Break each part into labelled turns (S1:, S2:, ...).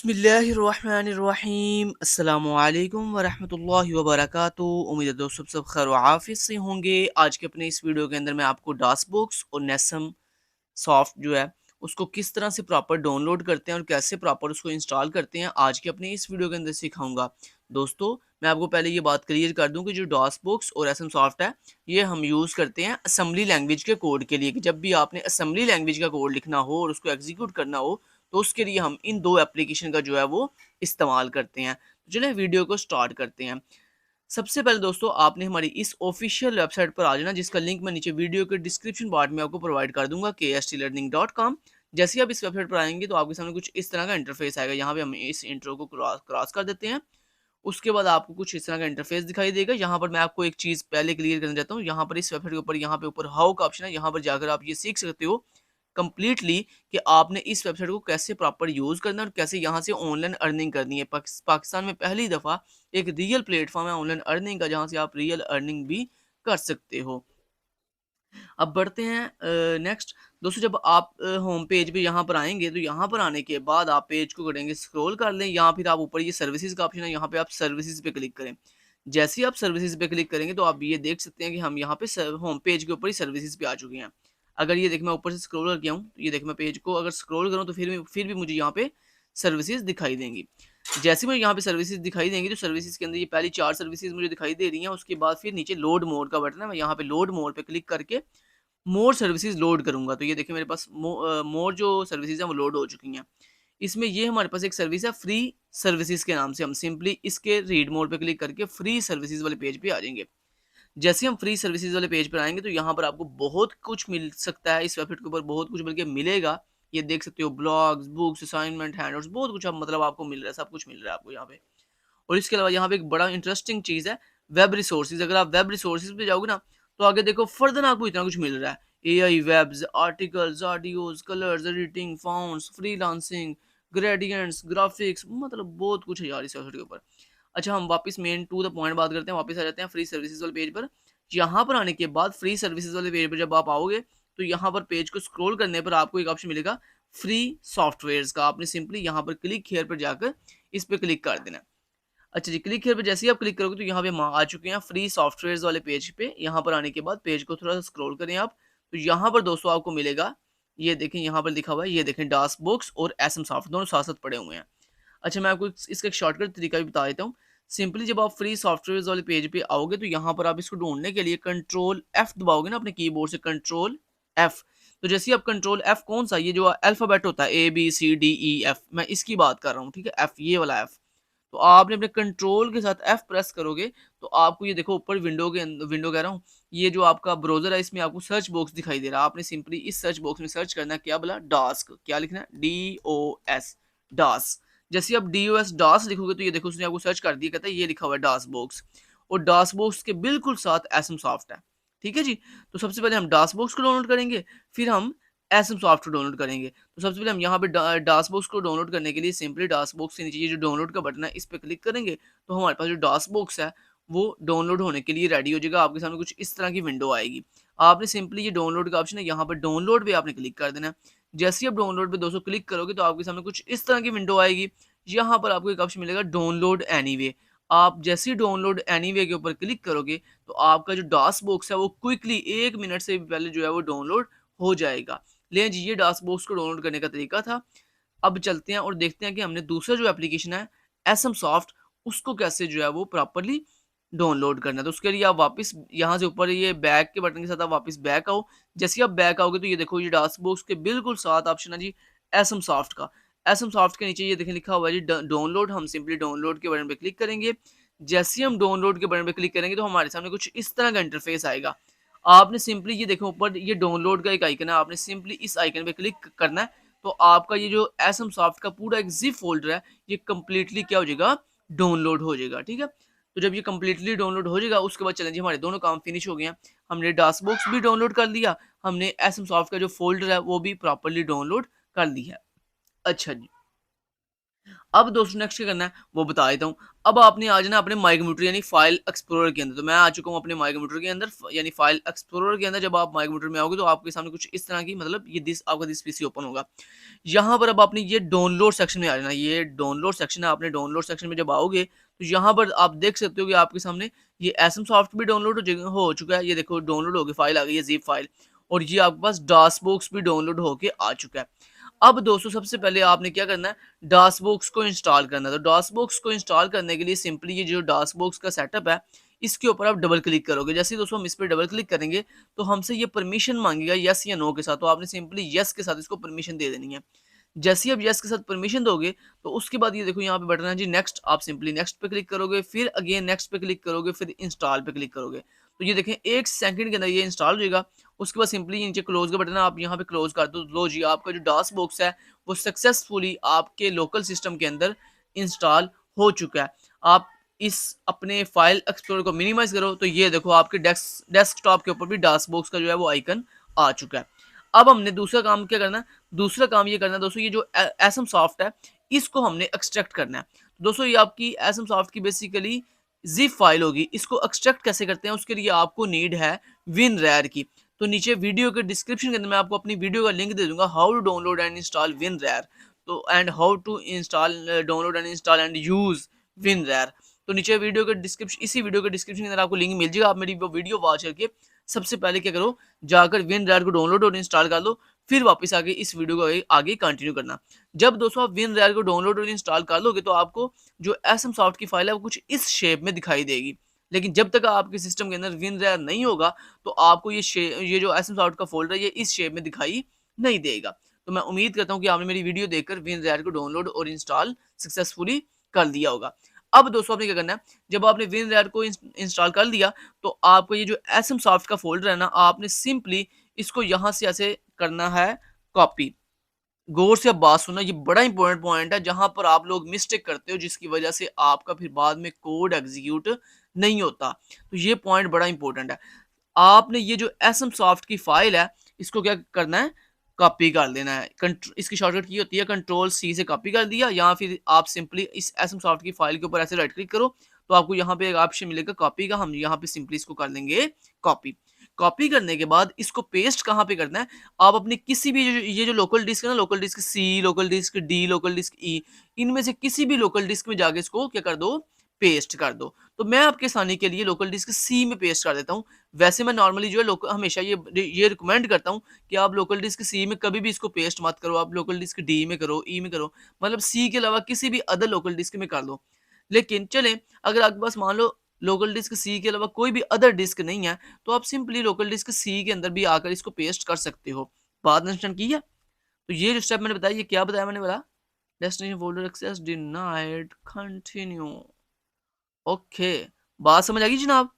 S1: बिस्मिल्लाहिर्रहमानिर्रहीम अस्सलामुअलैकुम वरहमतुल्लाहि वबरकातुहू। उम्मीद है दोस्तों सब खैर व आफियत से होंगे। आज के अपने इस वीडियो के अंदर मैं आपको डासबॉक्स और नेसम सॉफ्ट जो है उसको किस तरह से प्रॉपर डाउनलोड करते हैं और कैसे प्रॉपर उसको इंस्टॉल करते हैं आज के अपने इस वीडियो के अंदर सिखाऊंगा। दोस्तों मैं आपको पहले ये बात क्लियर कर दूं कि जो डासबॉक्स और एसएम सॉफ्ट है ये हम यूज़ करते हैं असेंबली लैंग्वेज के कोड के लिए कि जब भी आपने असेंबली लैंग्वेज का कोड लिखना हो और उसको एग्जीक्यूट करना हो तो उसके लिए हम इन दो एप्लीकेशन का जो है वो इस्तेमाल करते हैं। तो चलिए वीडियो को स्टार्ट करते हैं। सबसे पहले दोस्तों आपने हमारी इस ऑफिशियल वेबसाइट पर आ जाना जिसका लिंक मैं नीचे वीडियो के डिस्क्रिप्शन पार्ट में आपको प्रोवाइड कर दूंगा kstlearning.com। जैसे ही आप इस वेबसाइट पर आएंगे तो आपके सामने कुछ इस तरह का इंटरफेस आएगा। यहाँ पे हम इस इंट्रो को क्रॉस कर देते हैं। उसके बाद आपको कुछ इस तरह का इंटरफेस दिखाई देगा। यहाँ पर मैं आपको एक चीज़ पहले क्लियर करना चाहता हूँ। यहाँ पर इस वेबसाइट के ऊपर यहाँ पे ऊपर हाउ का ऑप्शन है। यहाँ पर जाकर आप ये सीख सकते हो कंप्लीटली कि आपने इस वेबसाइट को कैसे प्रॉपर यूज़ करना है और कैसे यहाँ से ऑनलाइन अर्निंग करनी है। पाकिस्तान में पहली दफ़ा एक रियल प्लेटफॉर्म है ऑनलाइन अर्निंग का जहाँ से आप रियल अर्निंग भी कर सकते हो। अब बढ़ते हैं नेक्स्ट। दोस्तों जब आप होम पेज पे यहाँ पर आएंगे तो यहाँ पर आने के बाद आप पेज को करेंगे स्क्रॉल कर लें। यहाँ फिर आप ऊपर ये सर्विसेज का ऑप्शन है, यहाँ पे आप सर्विसेज पे क्लिक करें। जैसे ही आप सर्विसेज पे क्लिक करेंगे तो आप ये देख सकते हैं कि हम यहाँ पे होम पेज के ऊपर ही सर्विसेज पे आ चुके हैं। अगर ये देख मैं ऊपर से स्क्रॉल कर गया हूँ तो ये देख मैं पेज को अगर स्क्रॉल करूँ तो फिर भी मुझे यहाँ पे सर्विसेज दिखाई देंगी। जैसे मुझे यहाँ पे सर्विसेज दिखाई देंगी तो सर्विसेज के अंदर ये पहली 4 सर्विसेज मुझे दिखाई दे रही हैं। उसके बाद फिर नीचे लोड मोर का बटन है, मैं यहाँ पे लोड मोर पे क्लिक करके मोर सर्विसेज लोड करूँगा तो ये देखिए मेरे पास मोर जो सर्विसेज हैं वो लोड हो चुकी हैं। इसमें ये हमारे पास एक सर्विस है फ्री सर्विसेज के नाम से। हम सिंपली इसके रीड मोड पे क्लिक करके फ्री सर्विसेज वाले पेज पे आ जाएंगे। जैसे हम फ्री सर्विसेज वाले पेज पर आएंगे तो यहाँ पर आपको बहुत कुछ मिल सकता है। इस वेबसाइट के ऊपर बहुत कुछ बल्कि मिलेगा। ये देख सकते हो ब्लॉग्स, बुक्स, असाइनमेंट, हैंडआउट्स, बहुत कुछ अब मतलब आपको मिल रहा है, सब कुछ मिल रहा है आपको यहाँ पे। और इसके अलावा यहाँ पे एक बड़ा इंटरेस्टिंग चीज़ है वेब रिसोर्सेज। अगर आप वेब रिसोर्सेज पे जाओगे ना तो आगे देखो फर्दर आपको इतना कुछ मिल रहा है। AI webs, articles, audios, colours, editing, fonts, freelancing, gradients, graphics, मतलब बहुत कुछ है यार इस वेबसाइट के ऊपर। अच्छा हम वापस मेन टू द पॉइंट बात करते हैं, वापस आ जाते हैं फ्री सर्विसेज वाले पेज पर। यहाँ पर आने के बाद फ्री सर्विसेज वाले पेज पर जब आप आओगे तो यहाँ पर पेज को स्क्रॉल करने पर आपको एक ऑप्शन मिलेगा फ्री सॉफ्टवेयर्स का। आपने सिंपली यहाँ पर क्लिक हियर पर जाकर इस पर क्लिक कर देना है। अच्छा जी, क्लिक हियर पे जैसे ही आप क्लिक करोगे तो यहाँ पे हम आ चुके हैं फ्री सॉफ्टवेयर्स वाले पेज पे। यहाँ पर आने के बाद पेज को थोड़ा सा स्क्रॉल करें आप तो यहाँ पर दोस्तों आपको मिलेगा, ये देखें यहाँ पर लिखा हुआ है, ये देखें डासबॉक्स और एसएम सॉफ्ट दोनों साथ साथ पड़े हुए हैं। अच्छा मैं आपको इसका एक शॉर्टकट तरीका भी बता देता हूँ। सिंपली जब आप फ्री सॉफ्टवेयर्स वाले पेज पे आओगे तो यहाँ पर आप इसको ढूंढने के लिए कंट्रोल एफ दबाओगे ना अपने कीबोर्ड से, कंट्रोल एफ। तो जैसे ही आप कंट्रोल एफ, कौन सा, ये जो अल्फाबेट होता है ABCDEF, मैं इसकी बात कर रहा हूँ, ठीक है, एफ, ये वाला एफ। तो आपने अपने कंट्रोल के साथ एफ प्रेस करोगे तो आपको ये देखो ऊपर विंडो के विंडो कह रहा हूँ, ये जो आपका ब्राउजर है इसमें आपको सर्च बॉक्स दिखाई दे रहा है। आपने सिंपली इस सर्च बॉक्स में सर्च करना है, क्या बोला, डास्क, क्या लिखना है, DOS, डास। जैसे आप DOS डास लिखोगे तो ये देखो उसने आपको सर्च कर दिया, कहता है ये लिखा हुआ है डास बॉक्स। और डास बॉक्स के बिल्कुल साथ एसएम सॉफ्ट है। ठीक है जी। तो सबसे पहले हम डास बॉक्स को डाउनलोड करेंगे, फिर हम एसएम सॉफ्ट को डाउनलोड करेंगे। तो सबसे पहले हम यहाँ पे डासबॉक्स को डाउनलोड करने के लिए सिंपली डासबॉक्स के नीचे ये जो डाउनलोड का बटन है इस पर क्लिक करेंगे तो हमारे पास जो डासबॉक्स है वो डाउनलोड होने के लिए रेडी हो जाएगा। आपके सामने कुछ इस तरह की विंडो आएगी। आपने सिंपली ये डाउनलोड का ऑप्शन है यहाँ पर डाउनलोड पे आपने क्लिक कर देना है। जैसे ही आप डाउनलोड पे दोस्तों क्लिक करोगे तो आपके सामने कुछ इस तरह की विंडो आएगी। यहाँ पर आपको एक ऑप्शन मिलेगा डाउनलोड एनीवे। आप जैसे ही डाउनलोड एनीवे के ऊपर क्लिक करोगे तो आपका जो डासबॉक्स है वो क्विकली 1 मिनट से भी पहले जो है वो डाउनलोड हो जाएगा। लें जी, ये डासबॉक्स को डाउनलोड करने का तरीका था। अब चलते हैं और देखते हैं कि हमने दूसरा जो एप्लीकेशन है एसएम सॉफ्ट उसको कैसे जो है वो प्रॉपर्ली डाउनलोड करना है। तो उसके लिए आप वापस यहाँ से ऊपर ये बैक के बटन के साथ आप वापस बैक आओ। जैसे ही आप बैक आओगे तो ये देखो ये डासबॉक्स के बिल्कुल साथ ऑप्शन है जी एसएम सॉफ्ट का। एसएम सॉफ्ट के नीचे ये देखें लिखा हुआ है जी डाउनलोड। हम सिंपली डाउनलोड के बटन पे क्लिक करेंगे। जैसे ही हम डाउनलोड के बटन पे क्लिक करेंगे तो हमारे सामने कुछ इस तरह का इंटरफेस आएगा। आपने सिंपली ये देखो ऊपर ये डाउनलोड का एक आइकन है, आपने सिंपली इस आइकन पे क्लिक करना है तो आपका ये जो एसएम सॉफ्ट का पूरा एक जिप फोल्डर है ये कंप्लीटली क्या हो जाएगा, डाउनलोड हो जाएगा। ठीक है। तो जब ये कंप्लीटली डाउनलोड हो जाएगा उसके बाद चलें जी, हमारे दोनों काम फिनिश हो गए हैं। हमने डासबॉक्स भी डाउनलोड कर लिया, हमने एसएम सॉफ्ट का जो फोल्डर है वो भी प्रॉपरली डाउनलोड कर लिया है। अच्छा जी, अब दोस्तों नेक्स्ट क्या करना है वो बता देता हूँ। अब आपने आ जाना अपने माई कंप्यूटर यानी फाइल एक्सप्लोरर के अंदर। तो मैं आ चुका हूँ अपने माई कंप्यूटर के अंदर यानी फाइल एक्सप्लोरर के अंदर। जब आप माई कंप्यूटर में आओगे तो आपके सामने कुछ इस तरह की मतलब ये दिस आपका दिस पीसी ओपन होगा। यहाँ पर अब आपने ये डाउनलोड सेक्शन में आ जाना। ये डाउनलोड सेक्शन है, आपने डाउनलोड सेक्शन में जब आओगे तो यहाँ पर आप देख सकते हो कि आपके सामने ये एसएम सॉफ्ट भी डाउनलोड हो चुका है। ये देखो डाउनलोड हो गई फाइल आ गई है, ज़िप फाइल। और ये आपके पास डासबॉक्स भी डाउनलोड होके आ चुका है। अब दोस्तों सबसे पहले आपने क्या करना है, डासबॉक्स को इंस्टॉल करना है। तो डासबॉक्स को इंस्टॉल करने के लिए सिंपली ये जो डासबॉक्स का सेटअप है इसके ऊपर आप डबल क्लिक करोगे। जैसे ही दोस्तों हम इस पर डबल क्लिक करेंगे तो हमसे ये परमिशन मांगेगा यस या नो के साथ। तो आपने सिंपली यस के साथ इसको परमिशन दे देनी है। जैसे ही आप यस के साथ परमिशन दोगे तो उसके बाद ये देखो यहाँ पे बटन है जी नेक्स्ट। आप सिंपली नेक्स्ट पे क्लिक करोगे, फिर अगेन नेक्स्ट पे क्लिक करोगे, फिर इंस्टॉल पे क्लिक करोगे। तो ये देखें 1 सेकंड के अंदर ये इंस्टॉल हो जाएगा। उसके बाद सिंपली नीचे क्लोज का बटन है, आप यहाँ पे क्लोज कर दो। लो जी, आपका जो डास बॉक्स है वो सक्सेसफुली आपके लोकल सिस्टम के अंदर इंस्टॉल हो चुका है। आप इस अपने फाइल एक्सप्लोरर को मिनिमाइज करो तो ये देखो आपके डेस्कटॉप के ऊपर भी डास बॉक्स का जो है वो आइकन आ चुका है। अब हमने दूसरा काम क्या करना है, दूसरा काम ये करना है दोस्तों, ये जो एसएम सॉफ्ट है इसको हमने एक्सट्रैक्ट करना है। दोस्तों ये आपकी एसएम सॉफ्ट की बेसिकली जिप फाइल होगी। इसको एक्सट्रैक्ट कैसे करते हैं उसके लिए आपको नीड है विनरेयर की। तो नीचे वीडियो के डिस्क्रिप्शन के अंदर मैं आपको अपनी वीडियो का लिंक दे दूंगा, how to download and install WinRAR. तो and how to install download and install and use WinRAR. तो नीचे वीडियो के डिस्क्रिप्शन, इसी वीडियो के डिस्क्रिप्शन के अंदर आपको लिंक मिल जाएगा। आप मेरी वो वीडियो वॉच करके सबसे पहले क्या करो, जाकर विनरेयर को डाउनलोड और इंस्टॉल कर लो, फिर वापस आके इस वीडियो को आगे कंटिन्यू करना। जब दोस्तों आप विनरेयर को डाउनलोड और इंस्टॉल कर लोगे तो आपको जो एसएम सॉफ्ट की फाइल है वो कुछ इस शेप में दिखाई देगी। लेकिन जब तक आपके सिस्टम के अंदर विनरेयर नहीं होगा तो आपको ये जो एसएम सॉफ्ट का फोल्डर है ये इस शेप में दिखाई नहीं देगा। तो मैं उम्मीद करता हूँ कि आपने मेरी वीडियो देखकर विनरेयर को डाउनलोड और इंस्टॉल सक्सेसफुली कर लिया होगा। अब दोस्तों आपने क्या करना है, जब आपने विनरेयर को इंस्टॉल कर लिया तो आपको ये जो एसएम सॉफ्ट का फोल्डर है ना, आपने सिंपली इसको यहाँ से ऐसे करना है कॉपी। गौर से अब बात सुनना, ये बड़ा इंपॉर्टेंट पॉइंट है जहां पर आप लोग मिस्टेक करते हो जिसकी वजह से आपका फिर बाद में कोड एग्जीक्यूट नहीं होता। तो ये पॉइंट बड़ा इंपॉर्टेंट है। आपने ये जो एसएम सॉफ्ट की फाइल है इसको क्या करना है, कॉपी कर लेना है। इसकी शॉर्टकट की होती है कंट्रोल सी से कॉपी कर दिया, या फिर आप सिंपली इस एसएम सॉफ्ट की फाइल के ऊपर ऐसे राइट क्लिक करो तो आपको यहाँ पे एक ऑप्शन मिलेगा कॉपी का। हम यहाँ पे सिंपली इसको कर लेंगे कॉपी। कॉपी करने के बाद इसको पेस्ट कहाँ पे करना है, आप अपनी किसी भी ये जो लोकल डिस्क है ना, local disk C, local disk D, local disk E, इनमें से किसी भी लोकल डिस्क में जाके इसको क्या कर दो, पेस्ट कर दो। तो मैं आपके आसानी के लिए लोकल डिस्क सी में पेस्ट कर देता हूँ। वैसे मैं नॉर्मली जो है हमेशा ये रिकमेंड करता हूँ कि आप लोकल डिस्क सी में कभी भी इसको पेस्ट मत करो, आप लोकल डिस्क डी में करो, ई में करो, मतलब सी के अलावा किसी भी अदर लोकल डिस्क में कर लो। लेकिन चलें, अगर आपके पास मान लो लोकल डिस्क सी के अलावा कोई भी अदर डिस्क नहीं है तो आप सिंपली लोकल डिस्क सी के अंदर भी आकर इसको पेस्ट कर सकते हो। बात अंडरस्टैंड की है? तो ये जो स्टेप मैंने बताया, ये क्या बताया मैंने, बोला destination folder access denied, continue. Okay, बात समझ आ गई जनाब?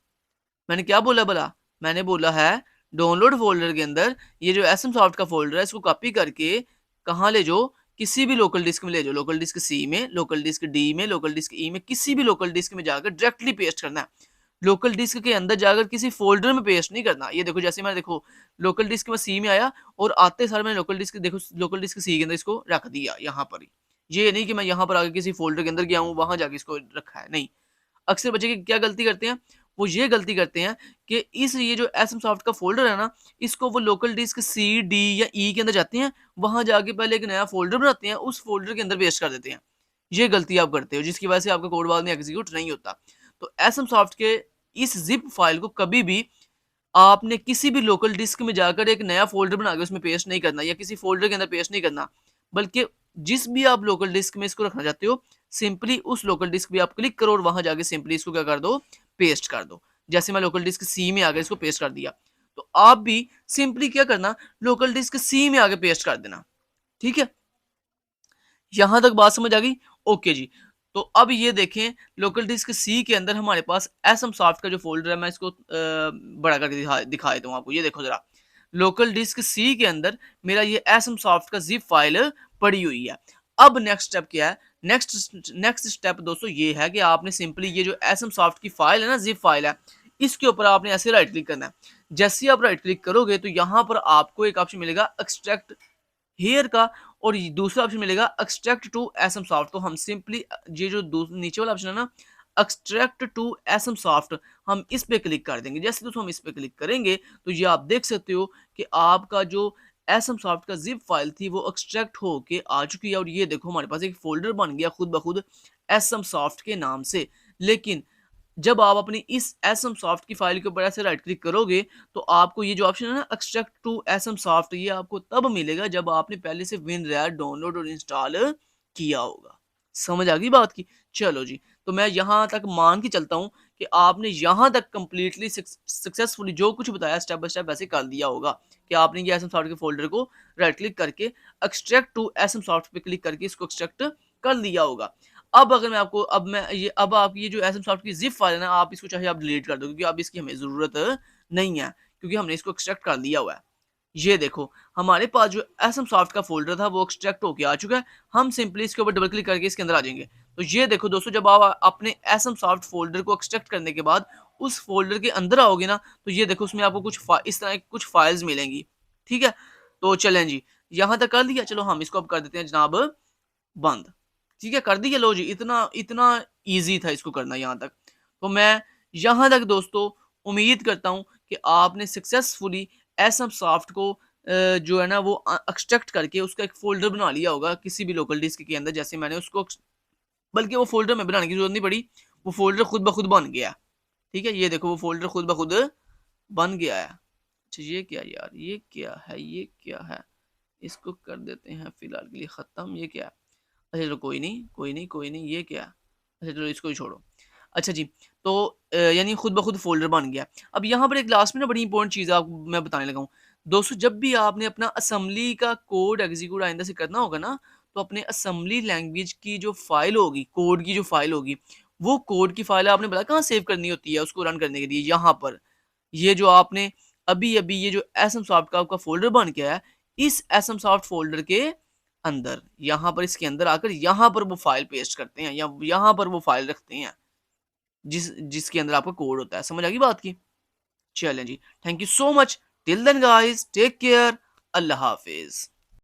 S1: मैंने क्या बोला भला? मैंने बोला है डाउनलोड फोल्डर के अंदर ये जो एसएम सॉफ्ट का फोल्डर है इसको कॉपी करके कहाँ ले जाओ, किसी भी लोकल डिस्क में ले जाओ, लोकल डिस्क सी में, लोकल डिस्क डी में, लोकल डिस्क ई में, किसी भी लोकल डिस्क में जाकर डायरेक्टली पेस्ट करना है। लोकल डिस्क के अंदर जाकर किसी फोल्डर में पेस्ट नहीं करना। ये देखो जैसे मैं देखो लोकल डिस्क में सी में आया और आते सारे मैंने लोकल डिस्क देखो लोकल डिस्क सी के अंदर इसको रख दिया यहाँ पर ही। ये नहीं कि मैं यहाँ पर आगे किसी फोल्डर के अंदर गया हूँ वहां जाके इसको रखा है, नहीं। अक्सर बच्चे की क्या गलती करते हैं, वो ये गलती करते हैं कि इस ये जो एसएम सॉफ्ट का फोल्डर है ना, इसको वो लोकल डिस्क सी डी या ई के अंदर जाते हैं, वहां जाके पहले एक नया फोल्डर बनाते हैं, उस फोल्डर के अंदर पेस्ट कर देते हैं। ये गलती आप करते हो जिसकी वजह से आपका कोड बाद में एग्जीक्यूट नहीं होता। तो एसएम सॉफ्ट के इस जिप फाइल को कभी भी आपने किसी भी लोकल डिस्क में जाकर एक नया फ़ोल्डर बना के उसमें पेस्ट नहीं करना या किसी फ़ोल्डर के अंदर पेस्ट नहीं करना, बल्कि जिस भी आप लोकल डिस्क में इसको रखना चाहते हो, सिंपली उस लोकल डिस्क पे आप क्लिक करो और वहाँ जाके सिंपली इसको क्या कर दो, पेस्ट कर दो। जैसे मैं लोकल डिस्क सी में आकर इसको पेस्ट कर दिया, तो आप भी सिंपली क्या करना, लोकल डिस्क सी में आके पेस्ट कर देना। ठीक है? यहाँ तक बात समझ आ गई? ओके जी। तो अब ये देखें लोकल डिस्क सी के अंदर हमारे पास एसएम सॉफ्ट का जो फ़ोल्डर है, मैं इसको बड़ा करके दिखा देता हूँ आपको। ये देखो ज़रा, लोकल डिस्क सी के अंदर मेरा ये एसएम सॉफ्ट का ज़िप फ़ाइल पड़ी हुई है। अब नेक्स्ट स्टेप क्या है? नेक्स्ट स्टेप दोस्तों ये है कि आपने सिंपली ये जो एसएम सॉफ्ट की फ़ाइल है ना, ज़िप फ़ाइल है, इसके ऊपर आपने ऐसे राइट क्लिक करना है। जैसे ही आप राइट क्लिक करोगे तो यहाँ पर आपको एक ऑप्शन मिलेगा एक्सट्रैक्ट हेयर का, और दूसरा ऑप्शन मिलेगा एक्सट्रैक्ट टू एसएम सॉफ्ट। तो हम सिंपली ये जो नीचे वाला ऑप्शन है ना, एक्सट्रैक्ट टू एसएम सॉफ्ट, हम इस पे क्लिक कर देंगे। जैसे दोस्तों हम इस पे क्लिक करेंगे तो ये आप देख सकते हो कि आपका जो एसएम सॉफ्ट का जिप फाइल थी वो एक्सट्रैक्ट होके आ चुकी है। और ये देखो हमारे पास एक फोल्डर बन गया खुद ब खुद एसएम सॉफ्ट के नाम से। लेकिन जब आप अपनी इस एसएम सॉफ्ट की फाइल के ऊपर ऐसे राइट क्लिक करोगे तो आपको ये जो ऑप्शन है ना एक्सट्रैक्ट टू एसएम सॉफ्ट, ये आपको तब मिलेगा जब आपने पहले से WinRAR डाउनलोड और इंस्टॉल किया होगा। समझ आ गई बात की? चलो जी, तो मैं यहाँ तक मान के चलता हूँ कि आपने यहाँ तक कंप्लीटली सक्सेसफुली जो कुछ बताया स्टेप बाय स्टेप वैसे कर दिया होगा कि आपने ये एसएम सॉफ्ट के फोल्डर को राइट क्लिक करके एक्सट्रैक्ट टू एसएम सॉफ्ट पे क्लिक करके इसको एक्सट्रैक्ट कर लिया होगा। अब अगर मैं आपको अब आप ये जो एसएम सॉफ्ट की ज़िप फाइल है ना, आप इसको चाहे आप डिलीट कर दो क्योंकि अब इसकी हमें ज़रूरत नहीं है, क्योंकि हमने इसको एक्सट्रैक्ट कर लिया हुआ है। ये देखो हमारे पास जो एसएम सॉफ्ट का फ़ोल्डर था वो एक्सट्रैक्ट होके आ चुका है। हम सिंपली इसके ऊपर डबल क्लिक करके इसके अंदर आ जाएँगे। तो ये देखो दोस्तों, जब आप अपने एसएम सॉफ्ट फ़ोल्डर को एक्सट्रैक्ट करने के बाद उस फ़ोल्डर के अंदर आओगे ना, तो ये देखो उसमें आपको इस तरह की कुछ फाइल्स मिलेंगी। ठीक है? तो चलें जी, यहाँ तक कर लिया। चलो हम इसको अब कर देते हैं जनाब बंद। ठीक है, कर दी है। लो जी, इतना इतना ईज़ी था इसको करना यहाँ तक। तो मैं यहाँ तक दोस्तों उम्मीद करता हूँ कि आपने सक्सेसफुली एसएम सॉफ्ट को जो है ना वो एक्सट्रैक्ट करके उसका एक फ़ोल्डर बना लिया होगा किसी भी लोकल डिस्क के अंदर। जैसे मैंने उसको बल्कि वो फ़ोल्डर में बनाने की ज़रूरत नहीं पड़ी, वो फ़ोल्डर खुद ब खुद बन गया। ठीक है, ये देखो वो फ़ोल्डर खुद ब खुद बन गया है। अच्छा ये क्या यार, ये क्या है, ये क्या है? इसको कर देते हैं फ़िलहाल के लिए ख़त्म। ये क्या है? अच्छा चलो कोई नहीं, कोई नहीं, कोई नहीं, ये क्या है? अच्छा चलो इसको ही छोड़ो। अच्छा जी, तो यानी खुद ब खुद फ़ोल्डर बन गया। अब यहाँ पर एक लास्ट में ना बड़ी इंपॉर्टेंट चीज़ आपको मैं बताने लगा हूँ। दोस्तों जब भी आपने अपना असेंबली का कोड एग्ज़ीक्यूट आइंदा से करना होगा ना, तो अपने असेंबली लैंग्वेज की जो फ़ाइल होगी, कोड की जो फ़ाइल होगी, वो कोड की फ़ाइल आपने बताया कहाँ सेव करनी होती है उसको रन करने के लिए? यहाँ पर। ये जो आपने अभी-अभी ये जो एसएम सॉफ्ट का आपका फ़ोल्डर बन गया है, इस एसएम सॉफ्ट फ़ोल्डर के अंदर, यहाँ पर इसके अंदर आकर यहाँ पर वो फ़ाइल पेस्ट करते हैं या यहाँ पर वो फ़ाइल रखते हैं, जिसके अंदर आपका कोड होता है। समझ आ गई बात की? चलें जी, thank you so much. Till then guys take care. अल्लाह हाफ़िज़।